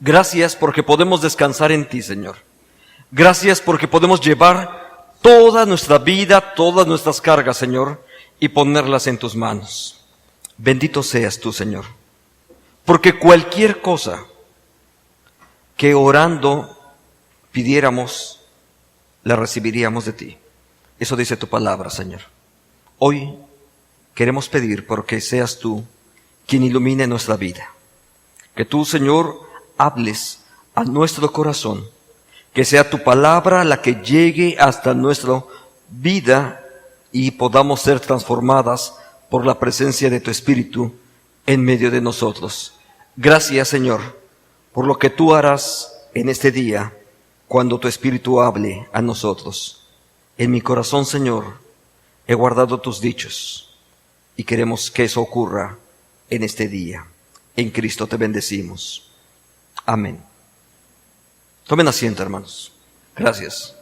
Gracias porque podemos descansar en ti, Señor. Gracias porque podemos llevar toda nuestra vida, todas nuestras cargas, Señor, y ponerlas en tus manos. Bendito seas tú, Señor. Porque cualquier cosa que orando pidiéramos, la recibiríamos de ti. Eso dice tu palabra, Señor. Hoy queremos pedir porque seas tú quien ilumine nuestra vida. Que tú, Señor, hables a nuestro corazón. Que sea tu palabra la que llegue hasta nuestra vida y podamos ser transformadas por la presencia de tu Espíritu en medio de nosotros. Gracias, Señor, por lo que tú harás en este día cuando tu Espíritu hable a nosotros. En mi corazón, Señor, he guardado tus dichos y queremos que eso ocurra en este día. En Cristo te bendecimos. Amén. Tomen asiento, hermanos. Gracias.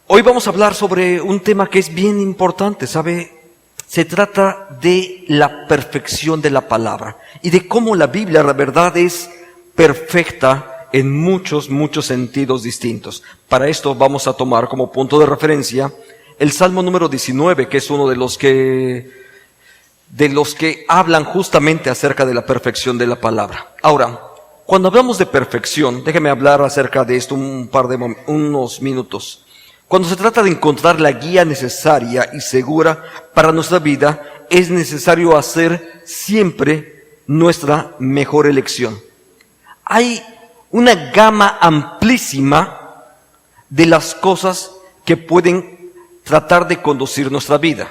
Hoy vamos a hablar sobre un tema que es bien importante, ¿sabe? Se trata de la perfección de la palabra y de cómo la Biblia, la verdad, es perfecta en muchos sentidos distintos. Para esto vamos a tomar como punto de referencia el Salmo número 19, que es uno de los que hablan justamente acerca de la perfección de la palabra. Ahora, cuando hablamos de perfección, déjeme hablar acerca de esto unos minutos. Cuando se trata de encontrar la guía necesaria y segura para nuestra vida, es necesario hacer siempre nuestra mejor elección. Hay una gama amplísima de las cosas que pueden tratar de conducir nuestra vida.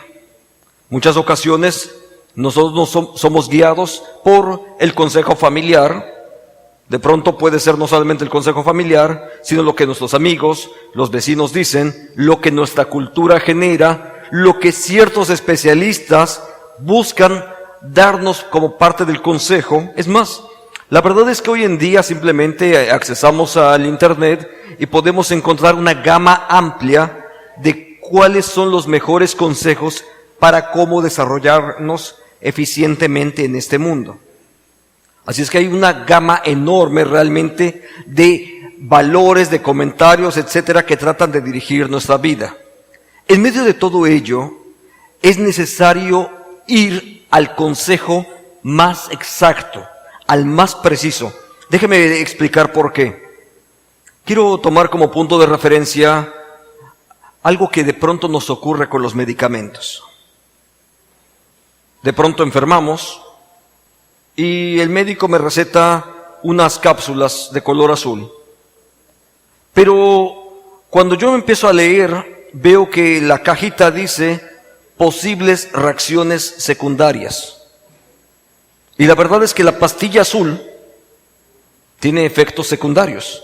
Muchas ocasiones nosotros somos guiados por el consejo familiar. De pronto puede ser no solamente el consejo familiar, sino lo que nuestros amigos, los vecinos dicen, lo que nuestra cultura genera, lo que ciertos especialistas buscan darnos como parte del consejo. Es más, la verdad es que hoy en día simplemente accesamos al Internet y podemos encontrar una gama amplia de cuáles son los mejores consejos para cómo desarrollarnos eficientemente en este mundo. Así es que hay una gama enorme realmente de valores, de comentarios, etcétera, que tratan de dirigir nuestra vida. En medio de todo ello, es necesario ir al consejo más exacto, al más preciso. Déjeme explicar por qué. Quiero tomar como punto de referencia algo que de pronto nos ocurre con los medicamentos. De pronto enfermamos y el médico me receta unas cápsulas de color azul. Pero cuando yo empiezo a leer, veo que la cajita dice posibles reacciones secundarias. Y la verdad es que la pastilla azul tiene efectos secundarios.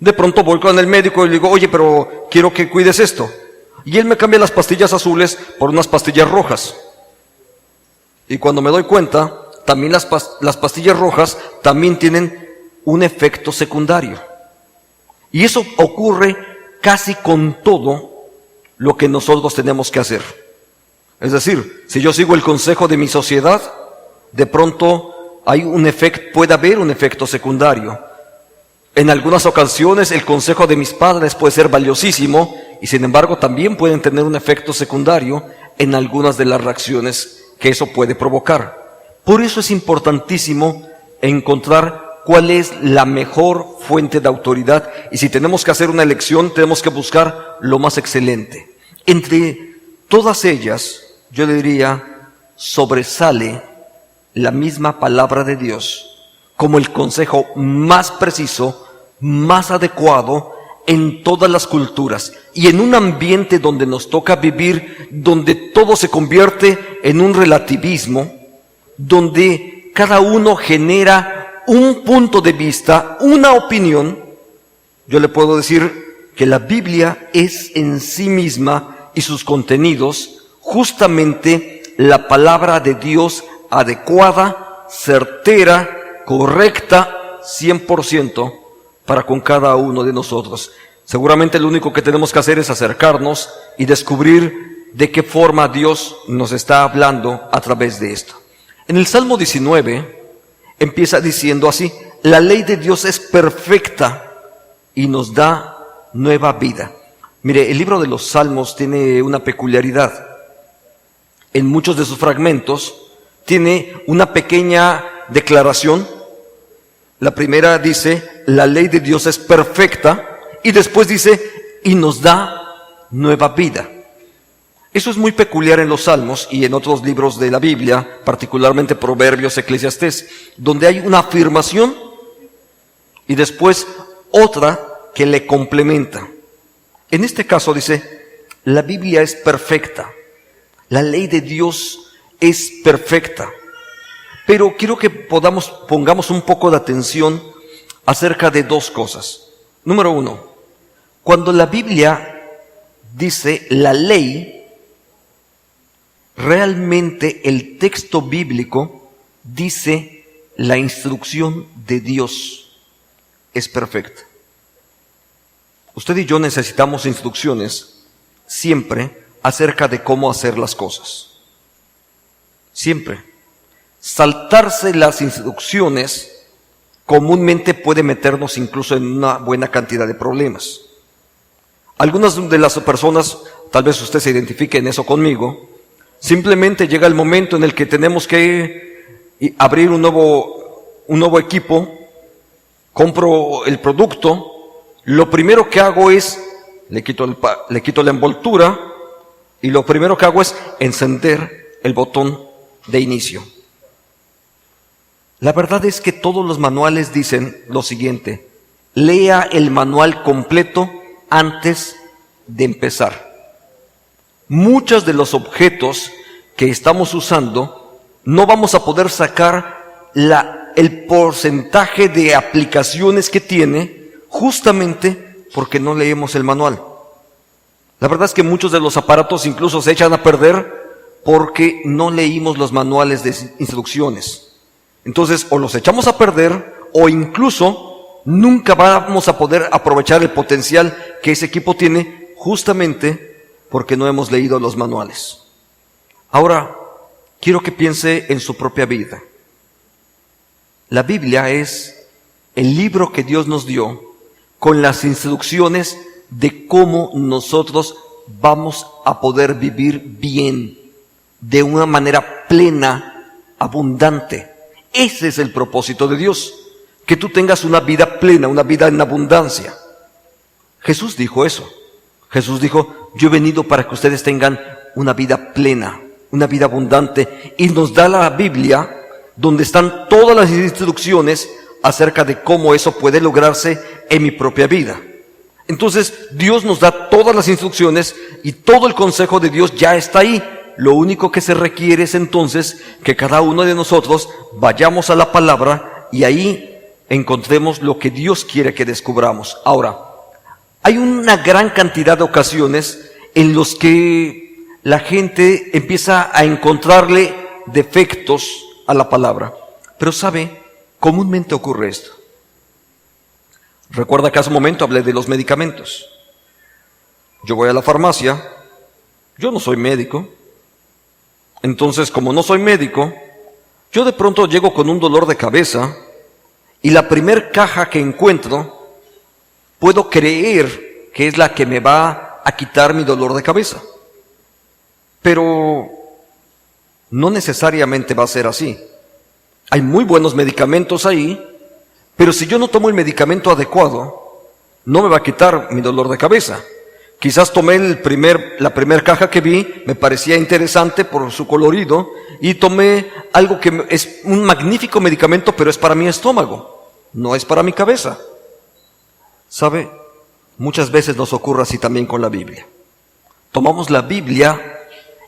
De pronto voy con el médico y le digo, oye, pero quiero que cuides esto. Y él me cambia las pastillas azules por unas pastillas rojas. Y cuando me doy cuenta, también las pastillas rojas también tienen un efecto secundario. Y eso ocurre casi con todo lo que nosotros tenemos que hacer. Es decir, si yo sigo el consejo de mi sociedad, de pronto puede haber un efecto secundario. En algunas ocasiones el consejo de mis padres puede ser valiosísimo y sin embargo también pueden tener un efecto secundario en algunas de las reacciones que eso puede provocar. Por eso es importantísimo encontrar cuál es la mejor fuente de autoridad y si tenemos que hacer una elección, tenemos que buscar lo más excelente. Entre todas ellas, yo le diría, sobresale la misma palabra de Dios como el consejo más preciso, más adecuado en todas las culturas y en un ambiente donde nos toca vivir, donde todo se convierte en un relativismo, donde cada uno genera un punto de vista, una opinión. Yo le puedo decir que la Biblia es en sí misma y sus contenidos justamente la palabra de Dios adecuada, certera, correcta, 100% para con cada uno de nosotros. Seguramente lo único que tenemos que hacer es acercarnos y descubrir de qué forma Dios nos está hablando a través de esto. En el Salmo 19 empieza diciendo así: la ley de Dios es perfecta y nos da nueva vida. Mire, el libro de los Salmos tiene una peculiaridad. En muchos de sus fragmentos tiene una pequeña declaración. La primera dice, la ley de Dios es perfecta, y después dice, y nos da nueva vida. Eso es muy peculiar en los Salmos y en otros libros de la Biblia, particularmente Proverbios, Eclesiastés, donde hay una afirmación y después otra que le complementa. En este caso dice, la Biblia es perfecta, la ley de Dios es perfecta. Pero quiero que pongamos un poco de atención acerca de dos cosas. Número uno, cuando la Biblia dice la ley, realmente el texto bíblico dice la instrucción de Dios es perfecta. Usted y yo necesitamos instrucciones siempre acerca de cómo hacer las cosas. Siempre. Saltarse las instrucciones comúnmente puede meternos incluso en una buena cantidad de problemas. Algunas de las personas, tal vez usted se identifique en eso conmigo, simplemente llega el momento en el que tenemos que abrir un nuevo equipo, compro el producto, lo primero que hago es, le quito la envoltura, y lo primero que hago es encender el botón de inicio. La verdad es que todos los manuales dicen lo siguiente: lea el manual completo antes de empezar. Muchos de los objetos que estamos usando no vamos a poder sacar el porcentaje de aplicaciones que tiene justamente porque no leemos el manual. La verdad es que muchos de los aparatos incluso se echan a perder porque no leímos los manuales de instrucciones. Entonces, o los echamos a perder o incluso nunca vamos a poder aprovechar el potencial que ese equipo tiene justamente porque no hemos leído los manuales. Ahora, quiero que piense en su propia vida. La Biblia es el libro que Dios nos dio con las instrucciones de cómo nosotros vamos a poder vivir bien, de una manera plena, abundante. Ese es el propósito de Dios, que tú tengas una vida plena, una vida en abundancia. Jesús dijo eso. Jesús dijo, yo he venido para que ustedes tengan una vida plena, una vida abundante, y nos da la Biblia donde están todas las instrucciones acerca de cómo eso puede lograrse en mi propia vida. Entonces, Dios nos da todas las instrucciones y todo el consejo de Dios ya está ahí. Lo único que se requiere es entonces que cada uno de nosotros vayamos a la palabra y ahí encontremos lo que Dios quiere que descubramos. Ahora, hay una gran cantidad de ocasiones en los que la gente empieza a encontrarle defectos a la palabra. Pero ¿sabe? Comúnmente ocurre esto. Recuerda que hace un momento hablé de los medicamentos. Yo voy a la farmacia, yo no soy médico. Entonces, como no soy médico, yo de pronto llego con un dolor de cabeza y la primer caja que encuentro, puedo creer que es la que me va a quitar mi dolor de cabeza. Pero no necesariamente va a ser así. Hay muy buenos medicamentos ahí, pero si yo no tomo el medicamento adecuado, no me va a quitar mi dolor de cabeza. Quizás tomé la primera caja que vi, me parecía interesante por su colorido, y tomé algo que es un magnífico medicamento, pero es para mi estómago, no es para mi cabeza. ¿Sabe? Muchas veces nos ocurre así también con la Biblia. Tomamos la Biblia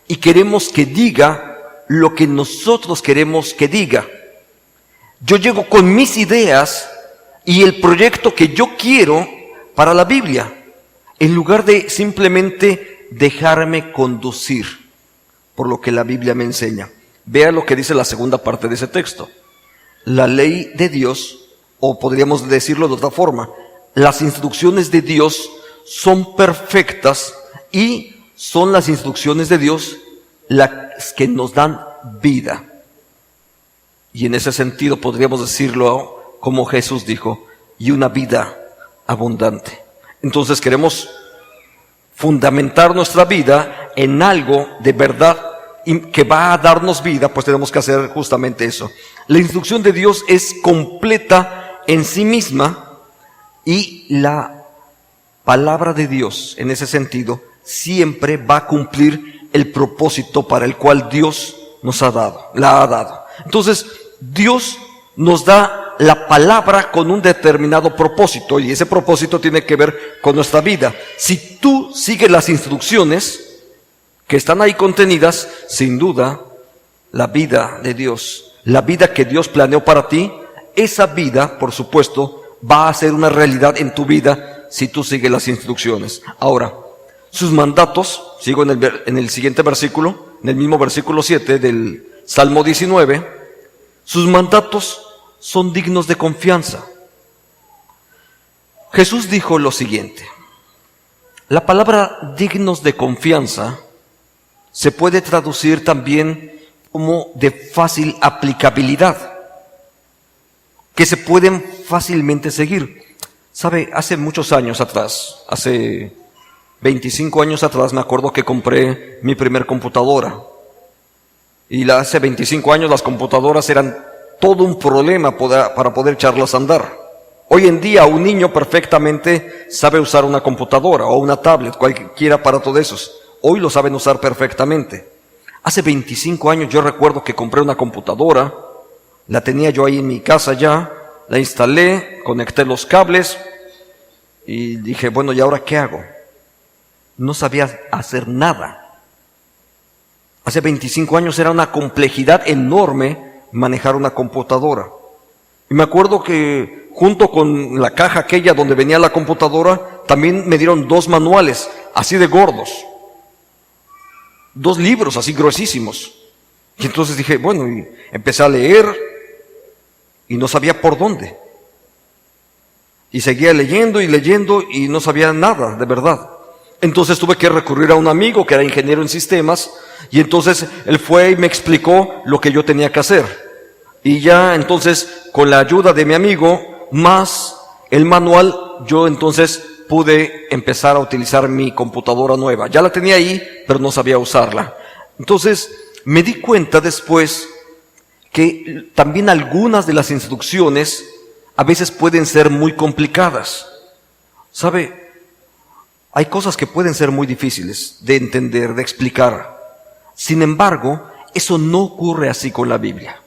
y queremos que diga lo que nosotros queremos que diga. Yo llego con mis ideas y el proyecto que yo quiero para la Biblia, en lugar de simplemente dejarme conducir por lo que la Biblia me enseña. Vea lo que dice la segunda parte de ese texto. La ley de Dios, o podríamos decirlo de otra forma, las instrucciones de Dios son perfectas y son las instrucciones de Dios las que nos dan vida. Y en ese sentido podríamos decirlo como Jesús dijo, y una vida abundante. Entonces queremos fundamentar nuestra vida en algo de verdad que va a darnos vida, pues tenemos que hacer justamente eso. La instrucción de Dios es completa en sí misma, y la palabra de Dios, en ese sentido, siempre va a cumplir el propósito para el cual Dios la ha dado. Entonces, Dios nos da la palabra con un determinado propósito, y ese propósito tiene que ver con nuestra vida. Si tú sigues las instrucciones que están ahí contenidas, sin duda, la vida de Dios, la vida que Dios planeó para ti, esa vida, por supuesto, va a ser una realidad en tu vida si tú sigues las instrucciones. Ahora, sus mandatos, sigo en el siguiente versículo, en el mismo versículo 7 del Salmo 19, sus mandatos son dignos de confianza. Jesús dijo lo siguiente: la palabra dignos de confianza se puede traducir también como de fácil aplicabilidad, que se pueden fácilmente seguir. Sabe, hace muchos años atrás, hace 25 años atrás, me acuerdo que compré mi primer computadora. Y hace 25 años las computadoras eran todo un problema para poder echarlas a andar. Hoy en día un niño perfectamente sabe usar una computadora o una tablet, cualquier aparato de esos. Hoy lo saben usar perfectamente. Hace 25 años yo recuerdo que compré una computadora, la tenía yo ahí en mi casa ya, la instalé, conecté los cables y dije, bueno, ¿y ahora qué hago? No sabía hacer nada. Hace 25 años era una complejidad enorme manejar una computadora. Y me acuerdo que junto con la caja aquella donde venía la computadora, también me dieron 2 manuales, así de gordos. 2 libros así gruesísimos. Y entonces dije, bueno, y empecé a leer y no sabía por dónde. Y seguía leyendo y no sabía nada, de verdad. Entonces tuve que recurrir a un amigo que era ingeniero en sistemas, y entonces él fue y me explicó lo que yo tenía que hacer. Y ya entonces, con la ayuda de mi amigo, más el manual, yo entonces pude empezar a utilizar mi computadora nueva. Ya la tenía ahí, pero no sabía usarla. Entonces, me di cuenta después que también algunas de las instrucciones a veces pueden ser muy complicadas. ¿Sabe? Hay cosas que pueden ser muy difíciles de entender, de explicar. Sin embargo, eso no ocurre así con la Biblia.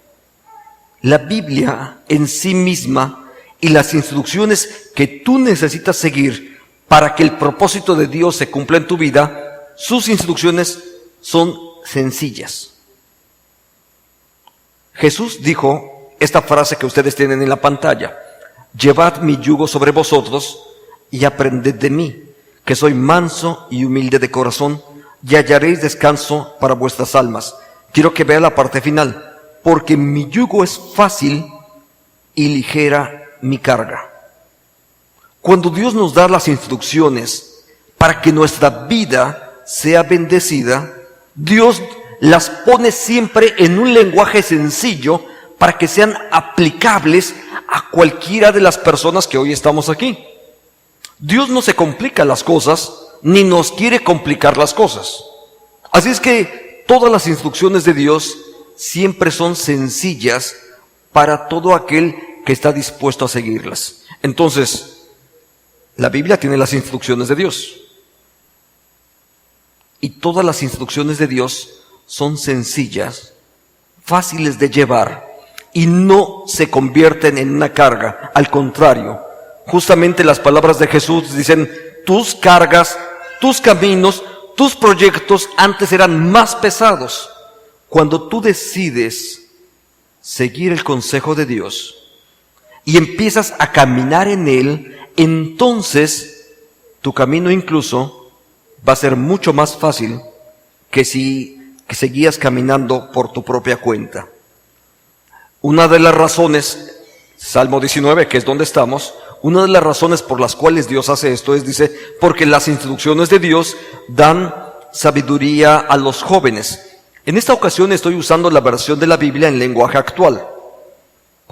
La Biblia en sí misma y las instrucciones que tú necesitas seguir para que el propósito de Dios se cumpla en tu vida, sus instrucciones son sencillas. Jesús dijo esta frase que ustedes tienen en la pantalla: llevad mi yugo sobre vosotros y aprended de mí, que soy manso y humilde de corazón, y hallaréis descanso para vuestras almas. Quiero que vea la parte final: porque mi yugo es fácil y ligera mi carga. Cuando Dios nos da las instrucciones para que nuestra vida sea bendecida, Dios las pone siempre en un lenguaje sencillo para que sean aplicables a cualquiera de las personas que hoy estamos aquí. Dios no se complica las cosas, ni nos quiere complicar las cosas. Así es que todas las instrucciones de Dios siempre son sencillas para todo aquel que está dispuesto a seguirlas. Entonces, la Biblia tiene las instrucciones de Dios. Y todas las instrucciones de Dios son sencillas, fáciles de llevar, y no se convierten en una carga. Al contrario, justamente las palabras de Jesús dicen: tus cargas, tus caminos, tus proyectos antes eran más pesados. Cuando tú decides seguir el consejo de Dios y empiezas a caminar en Él, entonces tu camino incluso va a ser mucho más fácil que si seguías caminando por tu propia cuenta. Una de las razones, Salmo 19, que es donde estamos, una de las razones por las cuales Dios hace esto es, dice, porque las instrucciones de Dios dan sabiduría a los jóvenes. En esta ocasión estoy usando la versión de la Biblia en lenguaje actual,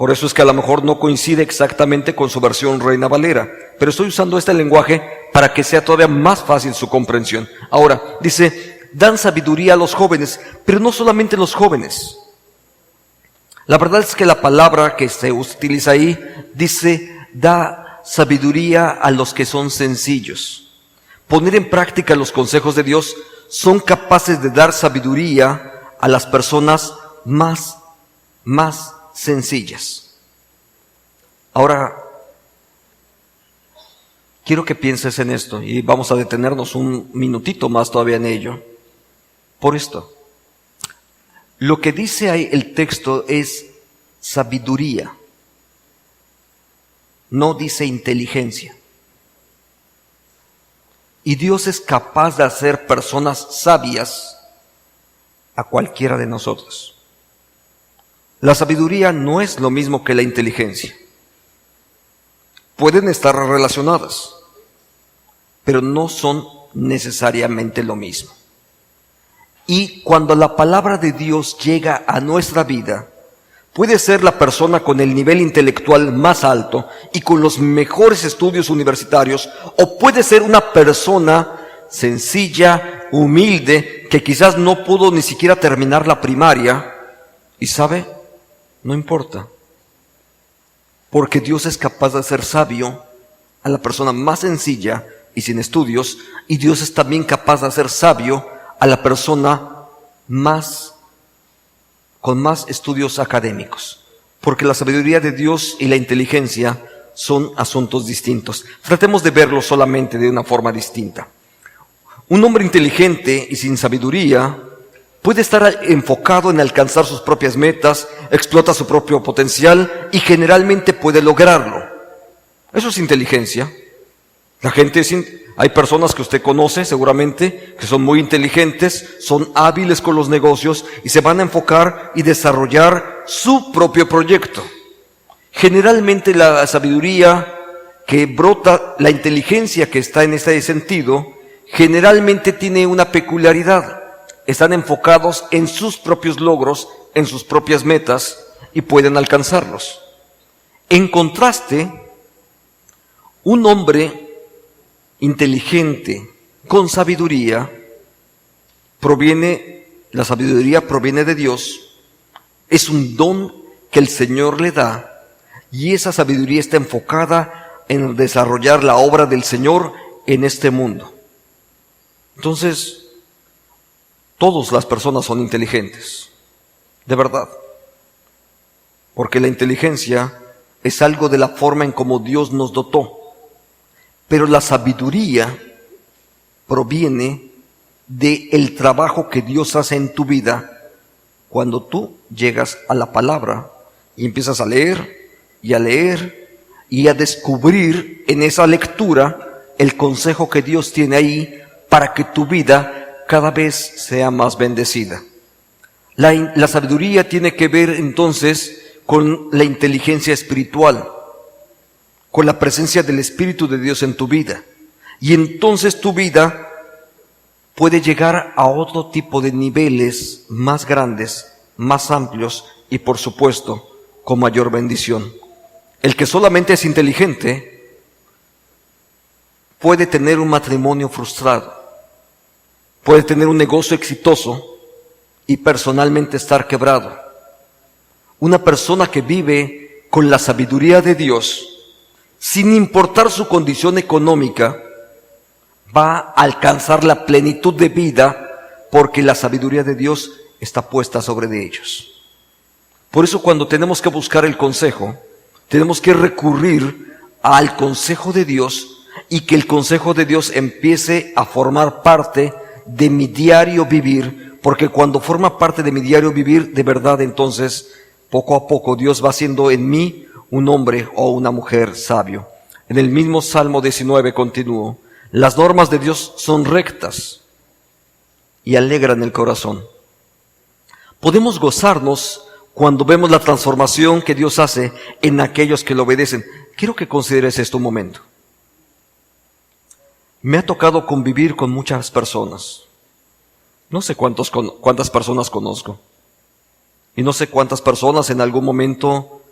Por eso es que a lo mejor no coincide exactamente con su versión Reina Valera, pero estoy usando este lenguaje para que sea todavía más fácil su comprensión. Ahora, dice, dan sabiduría a los jóvenes, pero no solamente los jóvenes. La verdad es que la palabra que se utiliza ahí dice, da sabiduría a los que son sencillos. Poner en práctica los consejos de Dios son capaces de dar sabiduría a las personas más sencillas. Ahora, quiero que pienses en esto y vamos a detenernos un minutito más todavía en ello. Por esto, lo que dice ahí el texto es sabiduría, no dice inteligencia. Y Dios es capaz de hacer personas sabias a cualquiera de nosotros. La sabiduría no es lo mismo que la inteligencia. Pueden estar relacionadas, pero no son necesariamente lo mismo. Y cuando la palabra de Dios llega a nuestra vida, puede ser la persona con el nivel intelectual más alto y con los mejores estudios universitarios, o puede ser una persona sencilla, humilde, que quizás no pudo ni siquiera terminar la primaria, y ¿sabe? No importa, porque Dios es capaz de hacer sabio a la persona más sencilla y sin estudios, y Dios es también capaz de hacer sabio a la persona con más estudios académicos, porque la sabiduría de Dios y la inteligencia son asuntos distintos. Tratemos de verlo solamente de una forma distinta. Un hombre inteligente y sin sabiduría puede estar enfocado en alcanzar sus propias metas, explota su propio potencial y generalmente puede lograrlo. Eso es inteligencia. Hay personas que usted conoce seguramente que son muy inteligentes, son hábiles con los negocios y se van a enfocar y desarrollar su propio proyecto. Generalmente la sabiduría que brota, la inteligencia que está en este sentido, generalmente tiene una peculiaridad. Están enfocados en sus propios logros, en sus propias metas y pueden alcanzarlos. En contraste, un hombre inteligente con sabiduría la sabiduría proviene de Dios, es un don que el Señor le da y esa sabiduría está enfocada en desarrollar la obra del Señor en este mundo. Entonces, todas las personas son inteligentes, de verdad, porque la inteligencia es algo de la forma en cómo Dios nos dotó, pero la sabiduría proviene del trabajo que Dios hace en tu vida cuando tú llegas a la palabra y empiezas a leer y a descubrir en esa lectura el consejo que Dios tiene ahí para que tu vida cada vez sea más bendecida. La sabiduría tiene que ver entonces con la inteligencia espiritual, con la presencia del Espíritu de Dios en tu vida. Y entonces tu vida puede llegar a otro tipo de niveles más grandes, más amplios y por supuesto con mayor bendición. El que solamente es inteligente puede tener un matrimonio frustrado, puede tener un negocio exitoso y personalmente estar quebrado. Una persona que vive con la sabiduría de Dios, sin importar su condición económica, va a alcanzar la plenitud de vida porque la sabiduría de Dios está puesta sobre de ellos. Por eso cuando tenemos que buscar el consejo, tenemos que recurrir al consejo de Dios y que el consejo de Dios empiece a formar parte de mi diario vivir, porque cuando forma parte de mi diario vivir, de verdad entonces poco a poco Dios va haciendo en mí un hombre o una mujer sabio. En el mismo Salmo 19 continúo: las normas de Dios son rectas y alegran el corazón. Podemos gozarnos cuando vemos la transformación que Dios hace en aquellos que lo obedecen. Quiero que consideres esto un momento. Me ha tocado convivir con muchas personas. No sé cuántas personas conozco. Y no sé cuántas personas en algún momento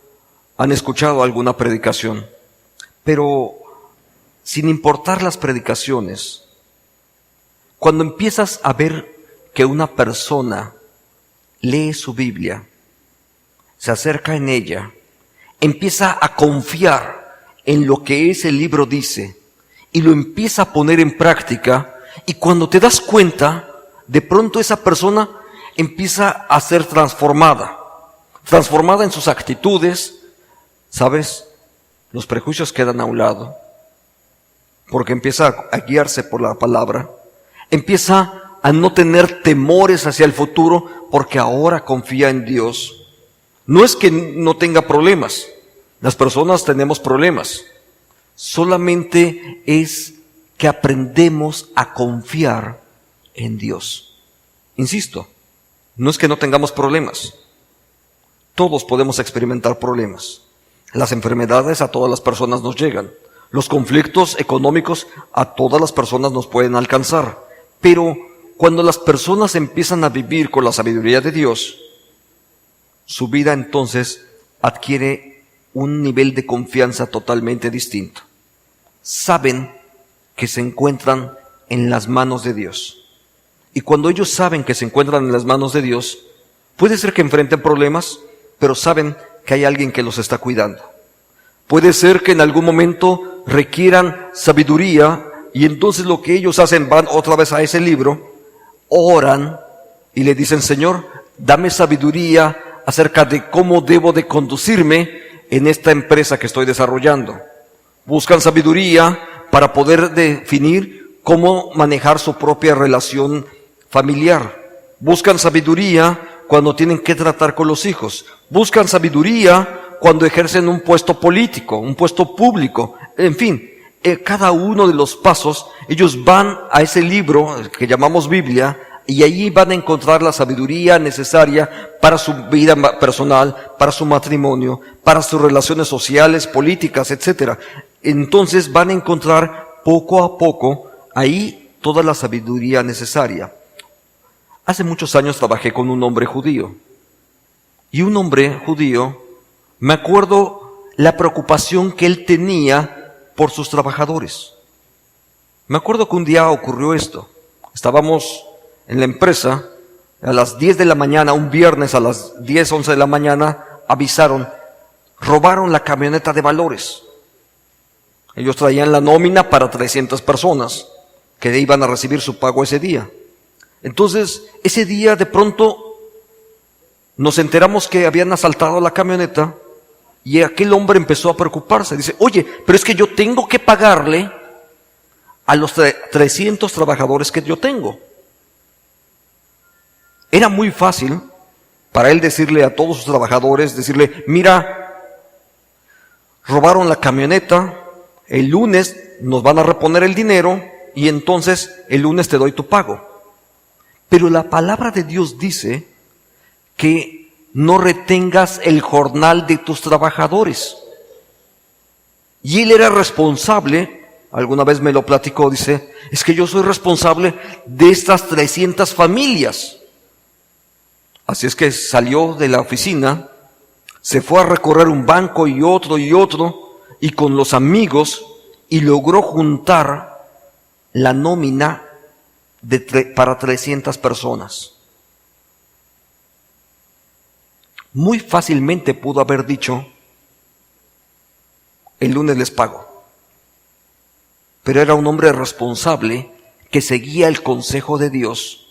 han escuchado alguna predicación, pero sin importar las predicaciones, cuando empiezas a ver que una persona lee su Biblia, se acerca en ella, empieza a confiar en lo que ese libro dice y lo empieza a poner en práctica, y cuando te das cuenta, de pronto esa persona empieza a ser transformada en sus actitudes, ¿sabes? Los prejuicios quedan a un lado, porque empieza a guiarse por la palabra, empieza a no tener temores hacia el futuro, porque ahora confía en Dios. No es que no tenga problemas, las personas tenemos problemas, solamente es que aprendemos a confiar en Dios. Insisto, no es que no tengamos problemas, todos podemos experimentar problemas. Las enfermedades a todas las personas nos llegan, los conflictos económicos a todas las personas nos pueden alcanzar, pero cuando las personas empiezan a vivir con la sabiduría de Dios, su vida entonces adquiere un nivel de confianza totalmente distinto. Saben que se encuentran en las manos de Dios. Y cuando ellos saben que se encuentran en las manos de Dios, puede ser que enfrenten problemas, pero saben que hay alguien que los está cuidando. Puede ser que en algún momento requieran sabiduría, y entonces lo que ellos hacen, van otra vez a ese libro, oran y le dicen: Señor, dame sabiduría acerca de cómo debo de conducirme en esta empresa que estoy desarrollando. Buscan sabiduría para poder definir cómo manejar su propia relación familiar. Buscan sabiduría cuando tienen que tratar con los hijos. Buscan sabiduría cuando ejercen un puesto político, un puesto público. En fin, cada uno de los pasos, ellos van a ese libro que llamamos Biblia, y allí van a encontrar la sabiduría necesaria para su vida personal, para su matrimonio, para sus relaciones sociales, políticas, etc. Entonces van a encontrar poco a poco ahí toda la sabiduría necesaria. Hace muchos años trabajé con un hombre judío. Y un hombre judío, me acuerdo la preocupación que él tenía por sus trabajadores. Me acuerdo que un día ocurrió esto. Estábamos en la empresa, a las 10 de la mañana, un viernes a las 10, 11 de la mañana, avisaron: robaron la camioneta de valores. Ellos traían la nómina para 300 personas que iban a recibir su pago ese día. Entonces, ese día de pronto nos enteramos que habían asaltado la camioneta, y aquel hombre empezó a preocuparse. Dice: oye, pero es que yo tengo que pagarle a los 300 trabajadores que yo tengo. Era muy fácil para él decirle a todos sus trabajadores, decirle: mira, robaron la camioneta, el lunes nos van a reponer el dinero y entonces el lunes te doy tu pago. Pero la palabra de Dios dice que no retengas el jornal de tus trabajadores. Y él era responsable, alguna vez me lo platicó, dice: es que yo soy responsable de estas 300 familias. Así es que salió de la oficina, se fue a recorrer un banco y otro, y con los amigos, y logró juntar la nómina para 300 personas. Muy fácilmente pudo haber dicho: el lunes les pago. Pero era un hombre responsable que seguía el consejo de Dios.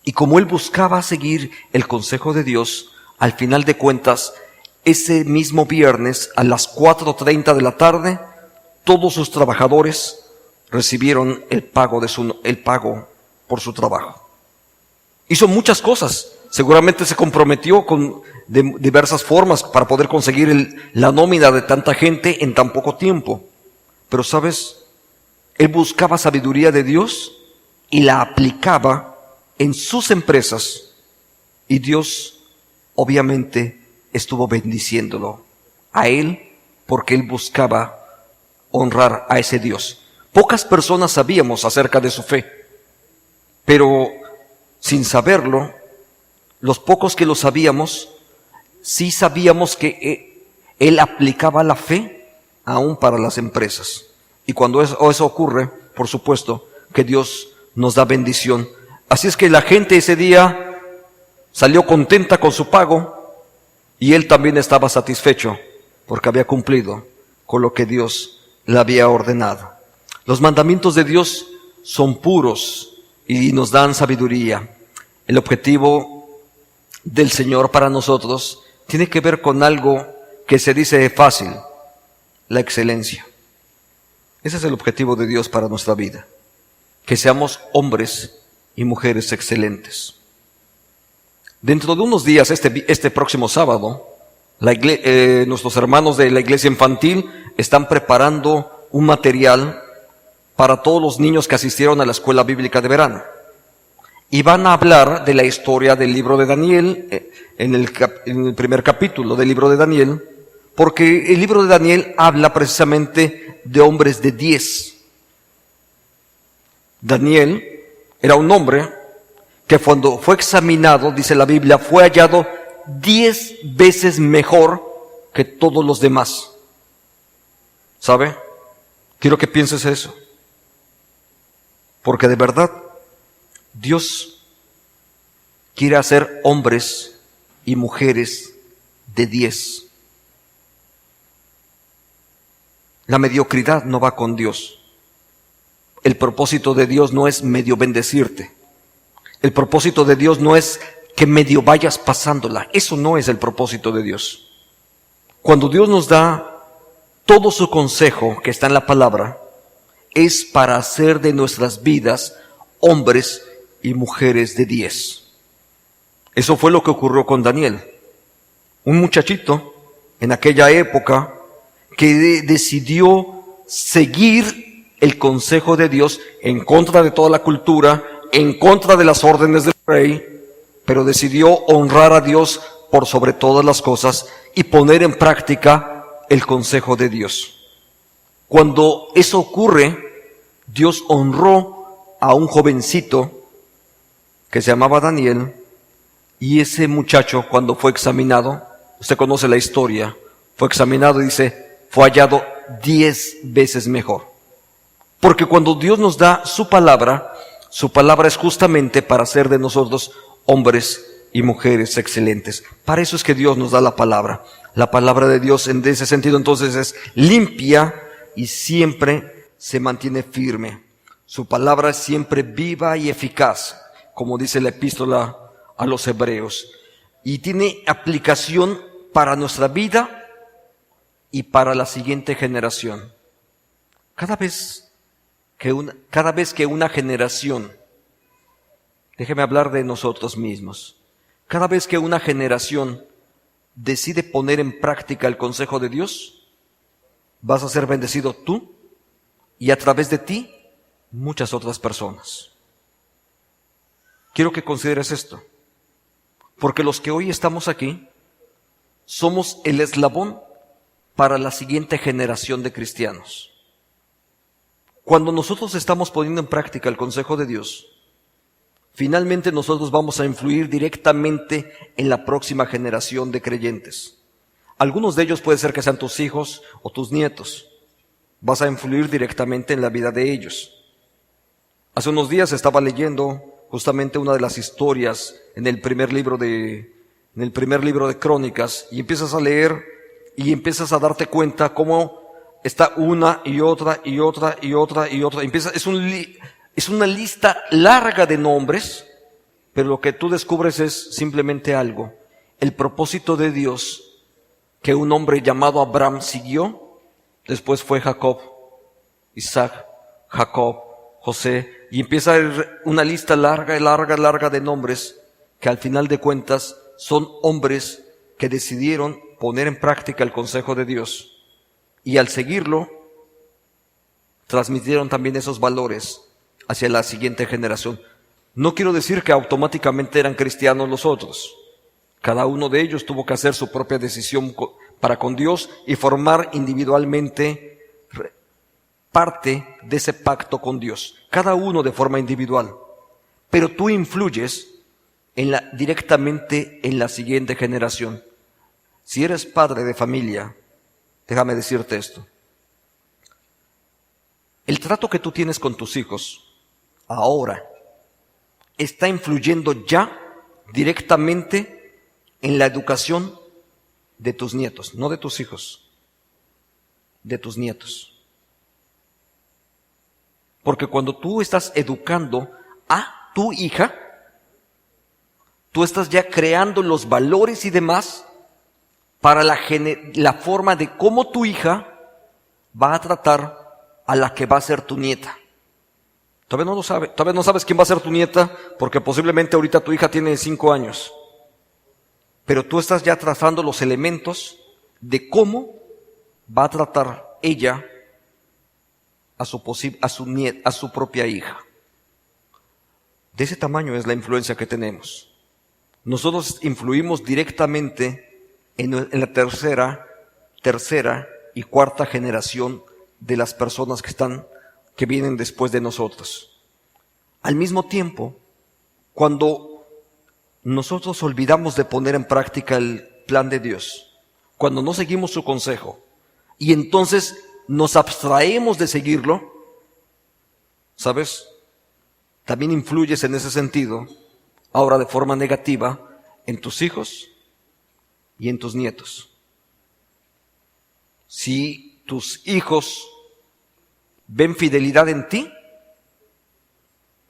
Y como él buscaba seguir el consejo de Dios, al final de cuentas, ese mismo viernes a las 4:30 de la tarde, todos sus trabajadores recibieron el pago por su trabajo. Hizo muchas cosas. Seguramente se comprometió de diversas formas para poder conseguir la nómina de tanta gente en tan poco tiempo. Pero ¿sabes? Él buscaba sabiduría de Dios y la aplicaba en sus empresas, y Dios obviamente estuvo bendiciéndolo a él, porque él buscaba honrar a ese Dios. Pocas personas sabíamos acerca de su fe, pero sin saberlo, los pocos que lo sabíamos, sí sabíamos que Él aplicaba la fe aún para las empresas. Y cuando eso ocurre, por supuesto, que Dios nos da bendición. Así es que la gente ese día salió contenta con su pago y él también estaba satisfecho porque había cumplido con lo que Dios le había ordenado. Los mandamientos de Dios son puros y nos dan sabiduría. El objetivo del Señor para nosotros tiene que ver con algo que se dice fácil, la excelencia. Ese es el objetivo de Dios para nuestra vida, que seamos hombres y mujeres excelentes. Dentro de unos días, este próximo sábado, nuestros hermanos de la iglesia infantil están preparando un material para todos los niños que asistieron a la escuela bíblica de verano. Y van a hablar de la historia del libro de Daniel, en el primer capítulo del libro de Daniel, porque el libro de Daniel habla precisamente de hombres de 10. Daniel era un hombre que cuando fue examinado, dice la Biblia, fue hallado 10 veces mejor que todos los demás. ¿Sabe? Quiero que pienses eso. Porque de verdad, Dios quiere hacer hombres y mujeres de 10. La mediocridad no va con Dios. El propósito de Dios no es medio bendecirte. El propósito de Dios no es que medio vayas pasándola. Eso no es el propósito de Dios. Cuando Dios nos da todo su consejo que está en la palabra, es para hacer de nuestras vidas hombres y mujeres de 10. Eso fue lo que ocurrió con Daniel. Un muchachito en aquella época que decidió seguir el consejo de Dios en contra de toda la cultura, en contra de las órdenes del rey, pero decidió honrar a Dios por sobre todas las cosas y poner en práctica el consejo de Dios. Cuando eso ocurre, Dios honró a un jovencito que se llamaba Daniel, y ese muchacho, cuando fue examinado, usted conoce la historia, fue examinado y dice, fue hallado 10 veces mejor. Porque cuando Dios nos da su palabra es justamente para hacer de nosotros hombres y mujeres excelentes. Para eso es que Dios nos da la palabra. La palabra de Dios en ese sentido entonces es limpia y siempre se mantiene firme. Su palabra es siempre viva y eficaz, como dice la epístola a los Hebreos. Y tiene aplicación para nuestra vida y para la siguiente generación. Cada vez que una generación, déjeme hablar de nosotros mismos, cada vez que una generación decide poner en práctica el consejo de Dios, vas a ser bendecido tú y a través de ti muchas otras personas. Quiero que consideres esto, porque los que hoy estamos aquí somos el eslabón para la siguiente generación de cristianos. Cuando nosotros estamos poniendo en práctica el consejo de Dios, finalmente nosotros vamos a influir directamente en la próxima generación de creyentes. Algunos de ellos puede ser que sean tus hijos o tus nietos. Vas a influir directamente en la vida de ellos. Hace unos días estaba leyendo justamente una de las historias en el primer libro de Crónicas, y empiezas a leer y empiezas a darte cuenta cómo está una y otra y otra y otra y otra. Es una lista larga de nombres, pero lo que tú descubres es simplemente algo. El propósito de Dios que un hombre llamado Abraham siguió, después fue Jacob, Isaac, Jacob, José, y empieza una lista larga de nombres que al final de cuentas son hombres que decidieron poner en práctica el consejo de Dios. Y al seguirlo, transmitieron también esos valores hacia la siguiente generación. No quiero decir que automáticamente eran cristianos los otros. Cada uno de ellos tuvo que hacer su propia decisión para con Dios y formar individualmente parte de ese pacto con Dios. Cada uno de forma individual. Pero tú influyes directamente en la siguiente generación. Si eres padre de familia déjame decirte esto. El trato que tú tienes con tus hijos ahora está influyendo ya directamente en la educación de tus nietos, no de tus hijos, de tus nietos. Porque cuando tú estás educando a tu hija, tú estás ya creando los valores y demás para la forma de cómo tu hija va a tratar a la que va a ser tu nieta. Todavía no lo sabe, todavía no sabes quién va a ser tu nieta, porque posiblemente ahorita tu hija tiene 5 años. Pero tú estás ya trazando los elementos de cómo va a tratar ella a su propia hija. De ese tamaño es la influencia que tenemos. Nosotros influimos directamente en la tercera y cuarta generación de las personas que vienen después de nosotros. Al mismo tiempo, cuando nosotros olvidamos de poner en práctica el plan de Dios, cuando no seguimos su consejo, y entonces nos abstraemos de seguirlo, ¿sabes? También influyes en ese sentido, ahora de forma negativa, en tus hijos y en tus nietos. Si tus hijos ven fidelidad en ti,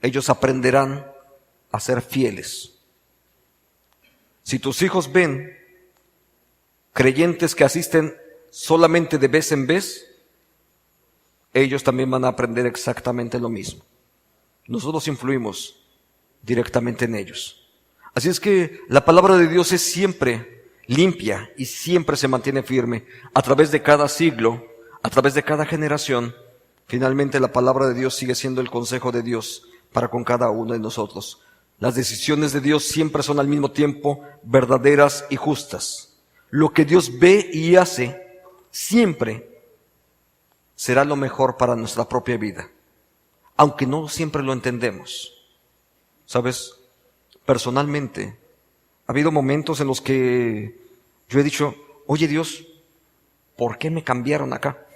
ellos aprenderán a ser fieles. Si tus hijos ven creyentes que asisten solamente de vez en vez, ellos también van a aprender exactamente lo mismo. Nosotros influimos directamente en ellos. Así es que la palabra de Dios es siempre limpia y siempre se mantiene firme. A través de cada siglo, a través de cada generación, finalmente la palabra de Dios sigue siendo el consejo de Dios para con cada uno de nosotros. Las decisiones de Dios siempre son al mismo tiempo verdaderas y justas. Lo que Dios ve y hace siempre será lo mejor para nuestra propia vida, aunque no siempre lo entendemos. ¿Sabes? Personalmente, ha habido momentos en los que yo he dicho, oye Dios, ¿por qué me cambiaron acá?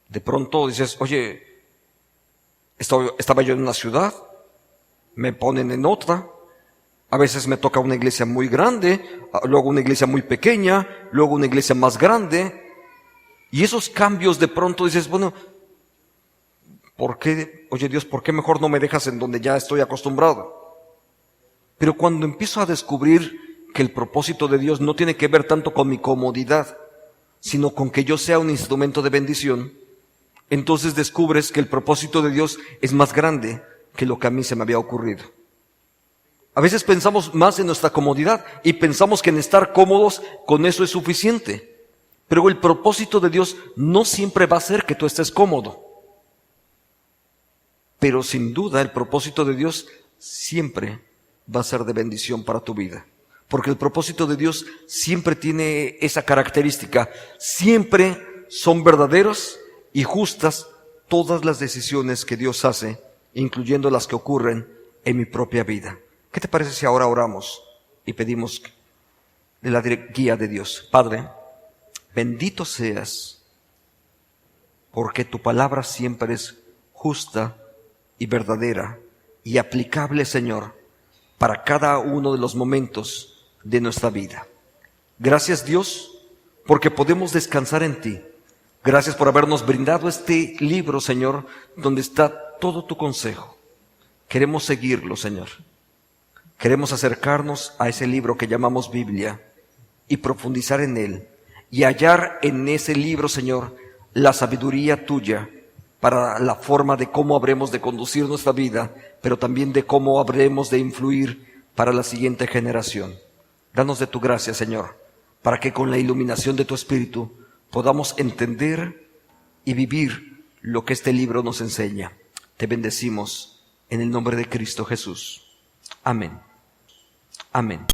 De pronto dices, oye, estaba yo en una ciudad, me ponen en otra, a veces me toca una iglesia muy grande, luego una iglesia muy pequeña, luego una iglesia más grande, y esos cambios de pronto dices, bueno, ¿por qué? Oye Dios, ¿por qué mejor no me dejas en donde ya estoy acostumbrado? Pero cuando empiezo a descubrir que el propósito de Dios no tiene que ver tanto con mi comodidad, sino con que yo sea un instrumento de bendición, entonces descubres que el propósito de Dios es más grande que lo que a mí se me había ocurrido. A veces pensamos más en nuestra comodidad y pensamos que en estar cómodos con eso es suficiente. Pero el propósito de Dios no siempre va a ser que tú estés cómodo. Pero sin duda el propósito de Dios siempre va a ser de bendición para tu vida. Porque el propósito de Dios siempre tiene esa característica. Siempre son verdaderos y justas todas las decisiones que Dios hace, incluyendo las que ocurren en mi propia vida. ¿Qué te parece si ahora oramos y pedimos la guía de Dios? Padre, bendito seas, porque tu palabra siempre es justa y verdadera y aplicable, Señor, para cada uno de los momentos de nuestra vida. Gracias, Dios, porque podemos descansar en ti. Gracias por habernos brindado este libro, Señor, donde está todo tu consejo. Queremos seguirlo, Señor. Queremos acercarnos a ese libro que llamamos Biblia y profundizar en él y hallar en ese libro, Señor, la sabiduría tuya para la forma de cómo habremos de conducir nuestra vida, pero también de cómo habremos de influir para la siguiente generación. Danos de tu gracia, Señor, para que con la iluminación de tu Espíritu podamos entender y vivir lo que este libro nos enseña. Te bendecimos en el nombre de Cristo Jesús. Amén. Amén.